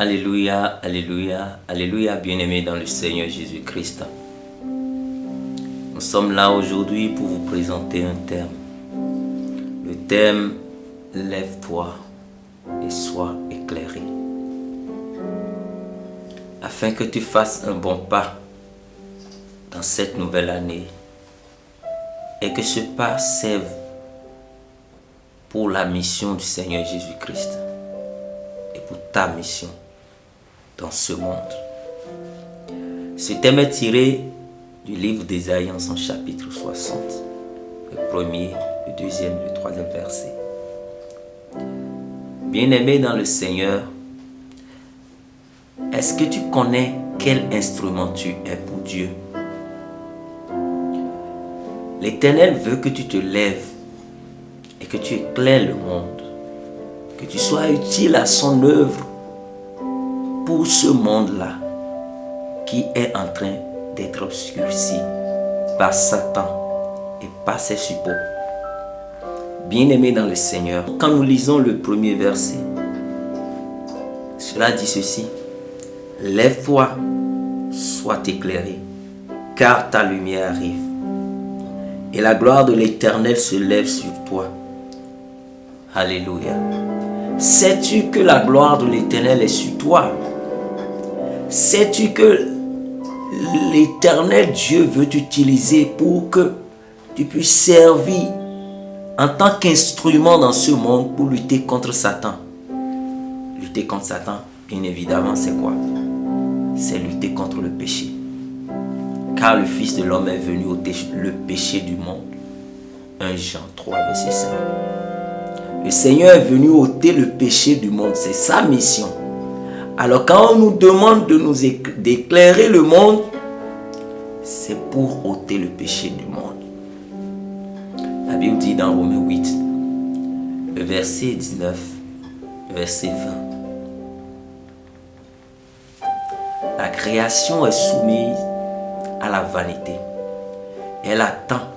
Alléluia, alléluia, alléluia, bien-aimés dans le Seigneur Jésus-Christ. Nous sommes là aujourd'hui pour vous présenter un thème. Le thème « Lève-toi et sois éclairé ». Afin que tu fasses un bon pas dans cette nouvelle année et que ce pas serve pour la mission du Seigneur Jésus-Christ et pour ta mission dans ce monde. Ce thème est tiré du livre d'Ésaïe en son chapitre 60, le premier, le deuxième et le troisième verset. Bien-aimé dans le Seigneur, est-ce que tu connais quel instrument tu es pour Dieu? L'Éternel veut que tu te lèves et que tu éclaires le monde, que tu sois utile à son œuvre pour ce monde-là qui est en train d'être obscurci par Satan et par ses suppôts. Bien-aimés dans le Seigneur, quand nous lisons le premier verset, cela dit ceci: lève-toi, sois éclairé, car ta lumière arrive, et la gloire de l'Éternel se lève sur toi. Alléluia. Sais-tu que la gloire de l'Éternel est sur toi? Sais-tu que l'Éternel Dieu veut t'utiliser pour que tu puisses servir en tant qu'instrument dans ce monde pour lutter contre Satan? Lutter contre Satan, bien évidemment, c'est quoi? C'est lutter contre le péché. Car le Fils de l'homme est venu ôter le péché du monde. 1 Jean 3, verset 5. Le Seigneur est venu ôter le péché du monde. C'est sa mission. Alors quand on nous demande d'éclairer le monde, c'est pour ôter le péché du monde. La Bible dit dans Romains 8, le verset 19, le verset 20. La création est soumise à la vanité. Elle attend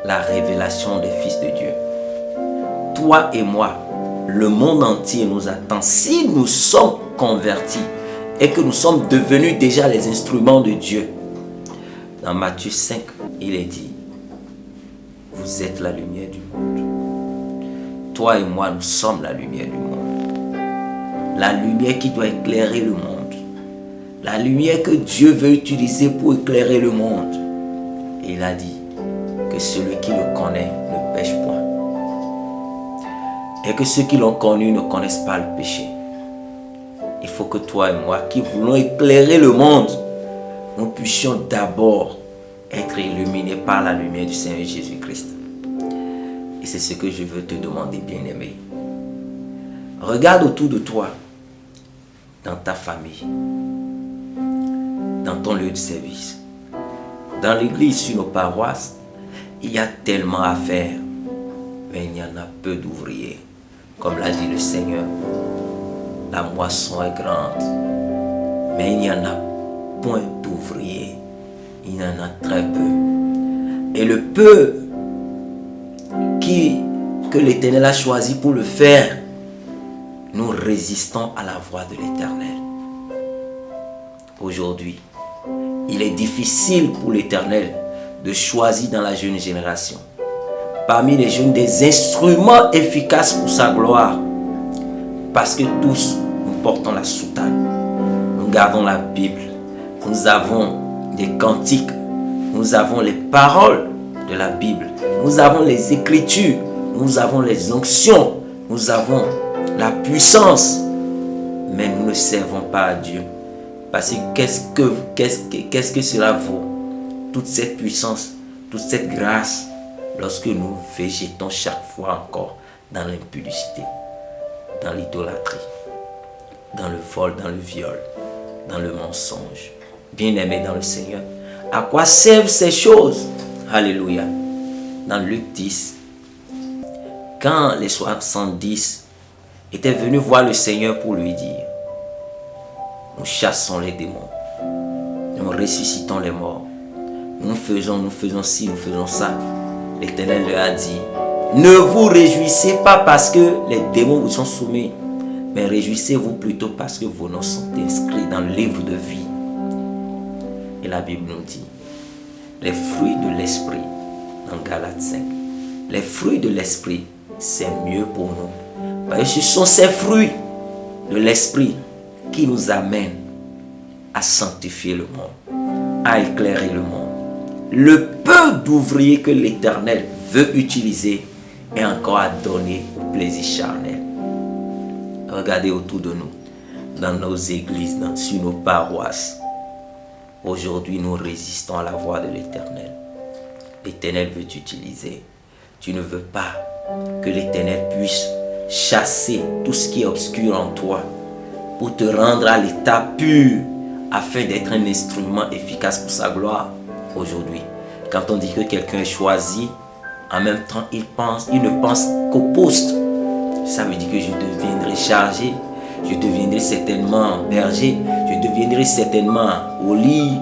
la révélation des fils de Dieu. Toi et moi, le monde entier nous attend. Si nous sommes convertis et que nous sommes devenus déjà les instruments de Dieu. Dans Matthieu 5, il est dit: vous êtes la lumière du monde. Toi et moi, nous sommes la lumière du monde. La lumière qui doit éclairer le monde. La lumière que Dieu veut utiliser pour éclairer le monde. Et il a dit que celui qui le connaît ne pêche point. Et que ceux qui l'ont connu ne connaissent pas le péché. Il faut que toi et moi, qui voulons éclairer le monde, nous puissions d'abord être illuminés par la lumière du Seigneur Jésus-Christ. Et c'est ce que je veux te demander, bien-aimé. Regarde autour de toi, dans ta famille, dans ton lieu de service, dans l'église, sur nos paroisses. Il y a tellement à faire, mais il y en a peu d'ouvriers. Comme l'a dit le Seigneur, la moisson est grande, mais il n'y en a point d'ouvriers. Il y en a très peu. Et le peu que l'Éternel a choisi pour le faire, nous résistons à la voix de l'Éternel. Aujourd'hui, il est difficile pour l'Éternel de choisir dans la jeune génération, parmi les jeunes, des instruments efficaces pour sa gloire. Parce que tous, nous portons la soutane. Nous gardons la Bible. Nous avons des cantiques. Nous avons les paroles de la Bible. Nous avons les Écritures. Nous avons les onctions. Nous avons la puissance. Mais nous ne servons pas à Dieu. Parce que qu'est-ce que cela vaut? Toute cette puissance, toute cette grâce, lorsque nous végétons chaque fois encore dans l'impudicité, dans l'idolâtrie, dans le vol, dans le viol, dans le mensonge. Bien-aimés dans le Seigneur, à quoi servent ces choses? Alléluia. Dans Luc 10, quand les 70 étaient venus voir le Seigneur pour lui dire: nous chassons les démons, nous ressuscitons les morts, nous faisons ci, nous faisons ça. L'Éternel leur a dit: ne vous réjouissez pas parce que les démons vous sont soumis, mais réjouissez-vous plutôt parce que vos noms sont inscrits dans le livre de vie. Et la Bible nous dit, les fruits de l'esprit, dans Galates 5, les fruits de l'esprit, c'est mieux pour nous. Parce que ce sont ces fruits de l'esprit qui nous amènent à sanctifier le monde, à éclairer le monde. Le peu d'ouvriers que l'Éternel veut utiliser est encore à donner au plaisir charnel. Regardez autour de nous, dans nos églises, sur nos paroisses. Aujourd'hui, nous résistons à la voix de l'Éternel. L'Éternel veut t'utiliser. Tu ne veux pas que l'Éternel puisse chasser tout ce qui est obscur en toi pour te rendre à l'état pur afin d'être un instrument efficace pour sa gloire. Aujourd'hui, quand on dit que quelqu'un est choisi, en même temps, il ne pense qu'au poste. Ça veut dire que je deviendrai chargé, je deviendrai certainement berger, je deviendrai certainement au lit,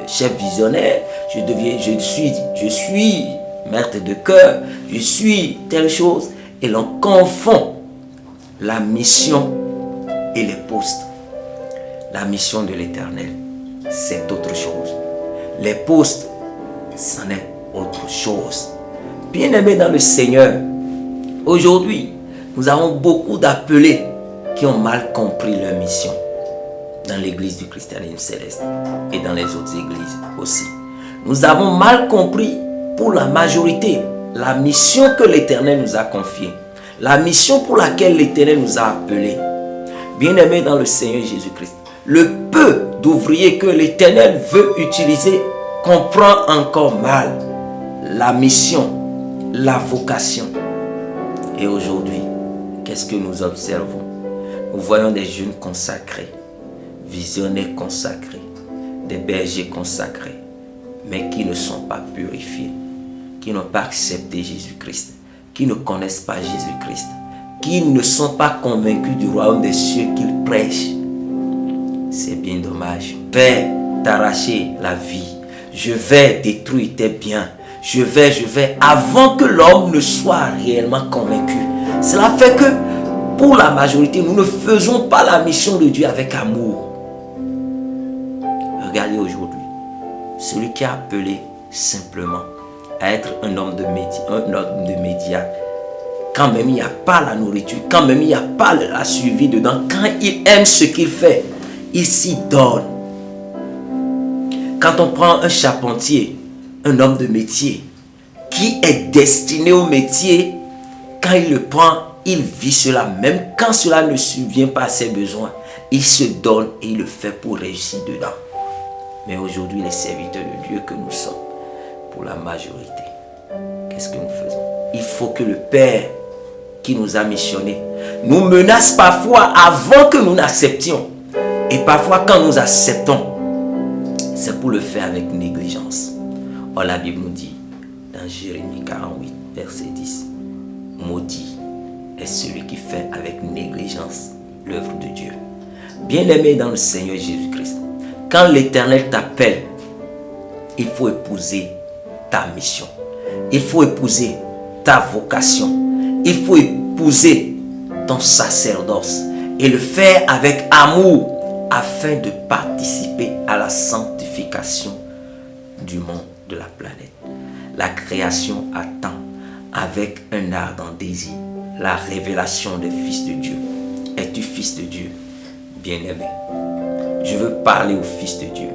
chef visionnaire, je suis maître de cœur, je suis telle chose. Et l'on confond la mission et les postes. La mission de l'Éternel, c'est autre chose. Les postes, c'en est autre chose. Bien-aimés dans le Seigneur, aujourd'hui, nous avons beaucoup d'appelés qui ont mal compris leur mission dans l'église du christianisme céleste et dans les autres églises aussi. Nous avons mal compris pour la majorité la mission que l'Éternel nous a confiée, la mission pour laquelle l'Éternel nous a appelés. Bien-aimés dans le Seigneur Jésus-Christ, le peu d'ouvriers que l'Éternel veut utiliser comprend encore mal la mission, la vocation. Et aujourd'hui, qu'est-ce que nous observons? Nous voyons des jeunes consacrés, visionnaires consacrés, des bergers consacrés, mais qui ne sont pas purifiés, qui n'ont pas accepté Jésus-Christ, qui ne connaissent pas Jésus-Christ, qui ne sont pas convaincus du royaume des cieux qu'ils prêchent. C'est bien dommage. Je vais t'arracher la vie. Je vais détruire tes biens. Je vais, avant que l'homme ne soit réellement convaincu. Cela fait que, pour la majorité, nous ne faisons pas la mission de Dieu avec amour. Regardez aujourd'hui, celui qui a appelé simplement à être un homme de médias, quand même il n'y a pas la nourriture, quand même il n'y a pas la suivi dedans, quand il aime ce qu'il fait, il s'y donne. Quand on prend un charpentier, un homme de métier, qui est destiné au métier, quand il le prend, il vit cela, même quand cela ne subvient pas à ses besoins, il se donne et il le fait pour réussir dedans. Mais aujourd'hui, les serviteurs de Dieu que nous sommes, pour la majorité, qu'est-ce que nous faisons? Il faut que le Père qui nous a missionnés nous menace parfois avant que nous n'acceptions. Et parfois quand nous acceptons, c'est pour le faire avec négligence. Or la Bible nous dit, dans Jérémie 48, verset 10, maudit est celui qui fait avec négligence l'œuvre de Dieu. Bien-aimé dans le Seigneur Jésus-Christ, quand l'Éternel t'appelle, il faut épouser ta mission. Il faut épouser ta vocation. Il faut épouser ton sacerdoce et le faire avec amour afin de participer à la sanctification du monde, de la planète. La création attend avec un ardent désir la révélation des fils de Dieu. Es-tu fils de Dieu? Bien-aimé, je veux parler aux fils de Dieu.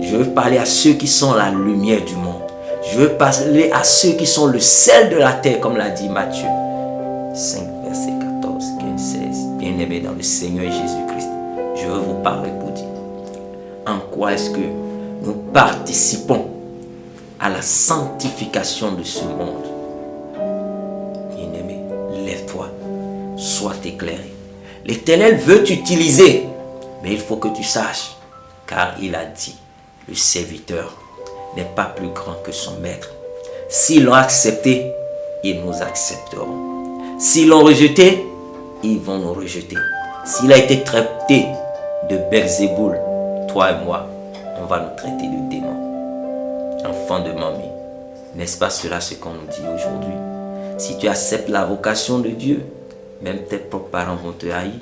Je veux parler à ceux qui sont la lumière du monde. Je veux parler à ceux qui sont le sel de la terre, comme l'a dit Matthieu 5, verset 14, 15, 16. Bien-aimé dans le Seigneur Jésus-Christ, je veux vous parler pour dire en quoi est-ce que nous participons à la sanctification de ce monde. Bien-aimé, lève-toi, sois éclairé. L'Éternel veut t'utiliser, mais il faut que tu saches, car il a dit, le serviteur n'est pas plus grand que son maître. S'ils l'ont accepté, ils nous accepteront. S'ils l'ont rejeté, ils vont nous rejeter. S'il a été traité de Belzéboul, toi et moi, on va nous traiter de démons. Enfants de mamie, n'est-ce pas cela ce qu'on nous dit aujourd'hui? Si tu acceptes la vocation de Dieu, Même tes propres parents vont te haïr.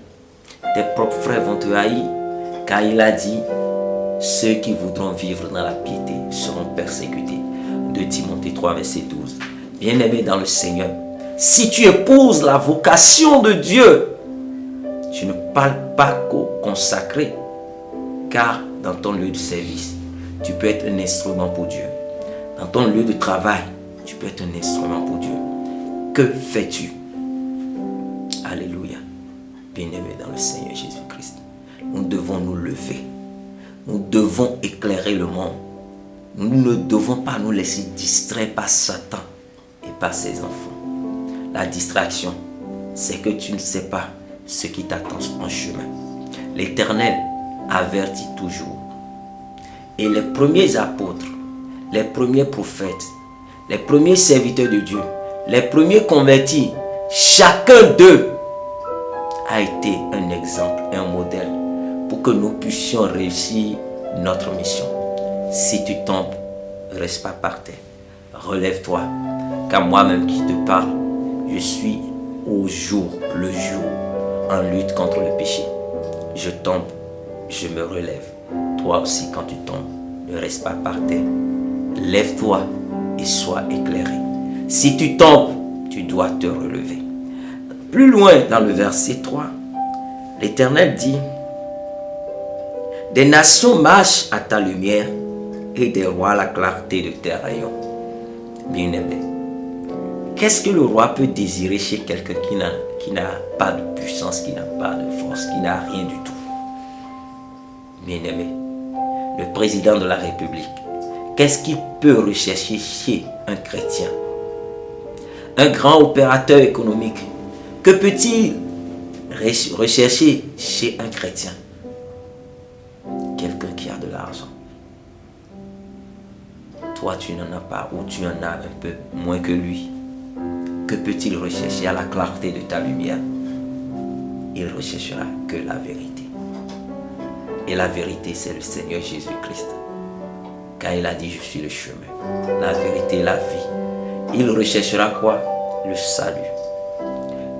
Tes propres frères vont te haïr. Car il a dit, ceux qui voudront vivre dans la piété seront persécutés. 2 Timothée 3, verset 12. Bien-aimé dans le Seigneur, si tu épouses la vocation de Dieu, je ne parle pas qu'au consacré, car dans ton lieu de service, tu peux être un instrument pour Dieu. Dans ton lieu de travail, tu peux être un instrument pour Dieu. Que fais-tu? Alléluia. Bien-aimé dans le Seigneur Jésus-Christ, nous devons nous lever. Nous devons éclairer le monde. Nous ne devons pas nous laisser distraire par Satan et par ses enfants. La distraction, c'est que tu ne sais pas ce qui t'attend en chemin. L'Éternel avertit toujours. Et les premiers apôtres, les premiers prophètes, les premiers serviteurs de Dieu, les premiers convertis, chacun d'eux a été un exemple, un modèle pour que nous puissions réussir notre mission. Si tu tombes, ne reste pas par terre. Relève-toi, car moi-même qui te parle, je suis au jour, le jour, en lutte contre le péché. Je tombe, je me relève. Toi aussi, quand tu tombes, ne reste pas par terre. Lève-toi et sois éclairé. Si tu tombes, tu dois te relever. Plus loin, dans le verset 3, l'Éternel dit, des nations marchent à ta lumière et des rois à la clarté de tes rayons. Bien-aimé, qu'est-ce que le roi peut désirer chez quelqu'un qui n'a pas de puissance, qui n'a pas de force, qui n'a rien du tout? Bien-aimé, le président de la République, qu'est-ce qu'il peut rechercher chez un chrétien? Un grand opérateur économique, que peut-il rechercher chez un chrétien? Quelqu'un qui a de l'argent. Toi, tu n'en as pas, ou tu en as un peu moins que lui. Que peut-il rechercher à la clarté de ta lumière? Il recherchera que la vérité. Et la vérité, c'est le Seigneur Jésus-Christ. Car il a dit, je suis le chemin, la vérité et la vie. Il recherchera quoi? Le salut.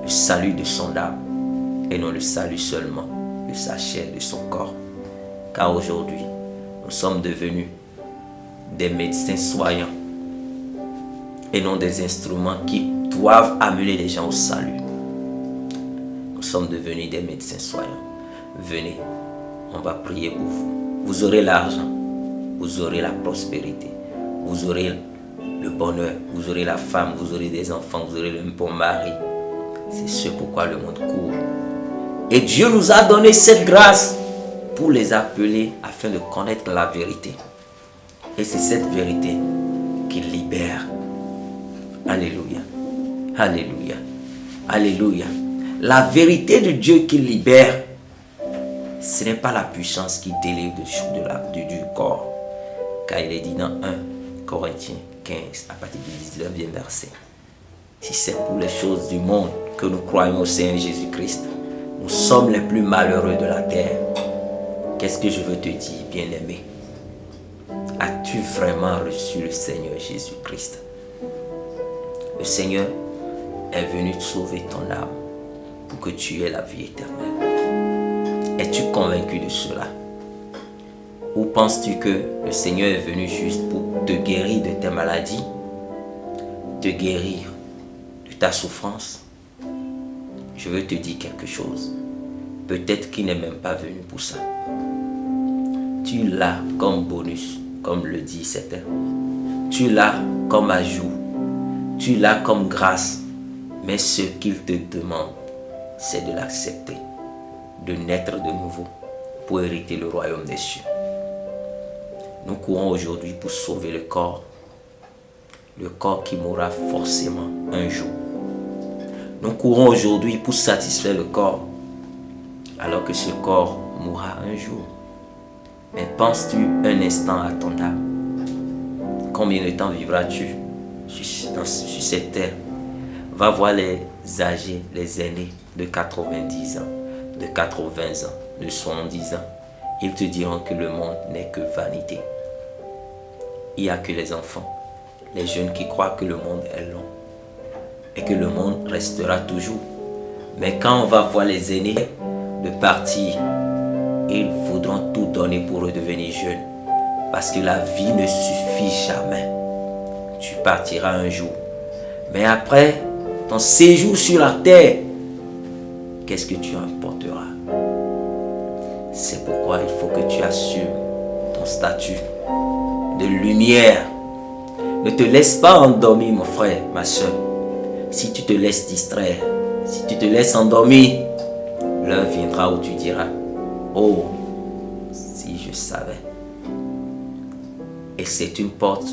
Le salut de son âme. Et non le salut seulement de sa chair, de son corps. Car aujourd'hui, nous sommes devenus des médecins soignants et non des instruments qui doivent amener les gens au salut. Nous sommes devenus des médecins soignants. Venez, on va prier pour vous. Vous aurez l'argent, vous aurez la prospérité, vous aurez le bonheur, vous aurez la femme, vous aurez des enfants, vous aurez un bon mari. C'est ce pourquoi le monde court. Et Dieu nous a donné cette grâce pour les appeler afin de connaître la vérité. Et c'est cette vérité qui libère. Alléluia. Alléluia. Alléluia. La vérité de Dieu qui libère, ce n'est pas la puissance qui délivre du corps. Car il est dit dans 1 Corinthiens 15, à partir du 19e verset. Si c'est pour les choses du monde que nous croyons au Seigneur Jésus-Christ, nous sommes les plus malheureux de la terre. Qu'est-ce que je veux te dire, bien-aimé? As-tu vraiment reçu le Seigneur Jésus-Christ? Le Seigneur est venu te sauver ton âme pour que tu aies la vie éternelle. Es-tu convaincu de cela? Ou penses-tu que le Seigneur est venu juste pour te guérir de tes maladies, te guérir de ta souffrance? Je veux te dire quelque chose. Peut-être qu'il n'est même pas venu pour ça. Tu l'as comme bonus, comme le dit certains. Tu l'as comme ajout. Tu l'as comme grâce. Mais ce qu'il te demande, c'est de l'accepter, de naître de nouveau pour hériter le royaume des cieux. Nous courons aujourd'hui pour sauver le corps qui mourra forcément un jour. Nous courons aujourd'hui pour satisfaire le corps, alors que ce corps mourra un jour. Mais penses-tu un instant à ton âme? Combien de temps vivras-tu sur cette terre? Va voir les âgés, les aînés de 90 ans, de 80 ans, de 70 ans. Ils te diront que le monde n'est que vanité. Il n'y a que les enfants, les jeunes qui croient que le monde est long et que le monde restera toujours. Mais quand on va voir les aînés de partir, ils voudront tout donner pour redevenir jeunes. Parce que la vie ne suffit jamais. Tu partiras un jour. Mais après ton séjour sur la terre, qu'est-ce que tu emporteras? C'est pourquoi il faut que tu assumes ton statut de lumière. Ne te laisse pas endormir, mon frère, ma soeur. Si tu te laisses distraire, si tu te laisses endormir, l'heure viendra où tu diras, oh, si je savais. Et c'est une porte.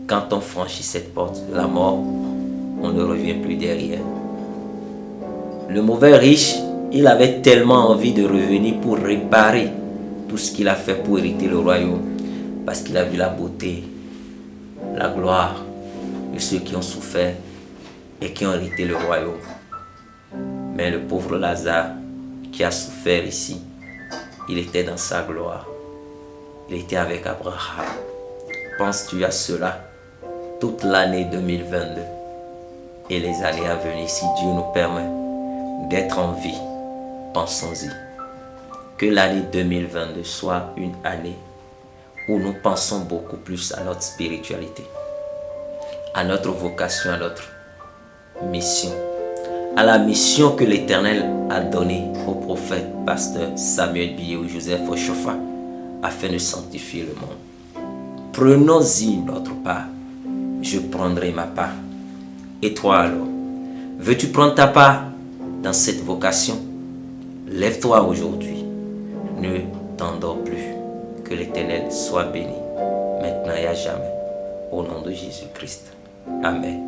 Quand on franchit cette porte de la mort, on ne revient plus derrière. Le mauvais riche, il avait tellement envie de revenir pour réparer tout ce qu'il a fait pour hériter le royaume. Parce qu'il a vu la beauté, la gloire de ceux qui ont souffert et qui ont hérité le royaume. Mais le pauvre Lazare qui a souffert ici, il était dans sa gloire. Il était avec Abraham. Penses-tu à cela toute l'année 2022 et les années à venir, si Dieu nous permet d'être en vie? Pensons-y. Que l'année 2022 soit une année où nous pensons beaucoup plus à notre spiritualité, à notre vocation, à notre mission, à la mission que l'Éternel a donnée au prophète, pasteur Samuel Bié ou Joseph Ochofa, afin de sanctifier le monde. Prenons-y notre part. Je prendrai ma part. Et toi alors, veux-tu prendre ta part dans cette vocation? Lève-toi aujourd'hui. Ne t'endors plus. Que l'Éternel soit béni, maintenant et à jamais. Au nom de Jésus-Christ. Amen.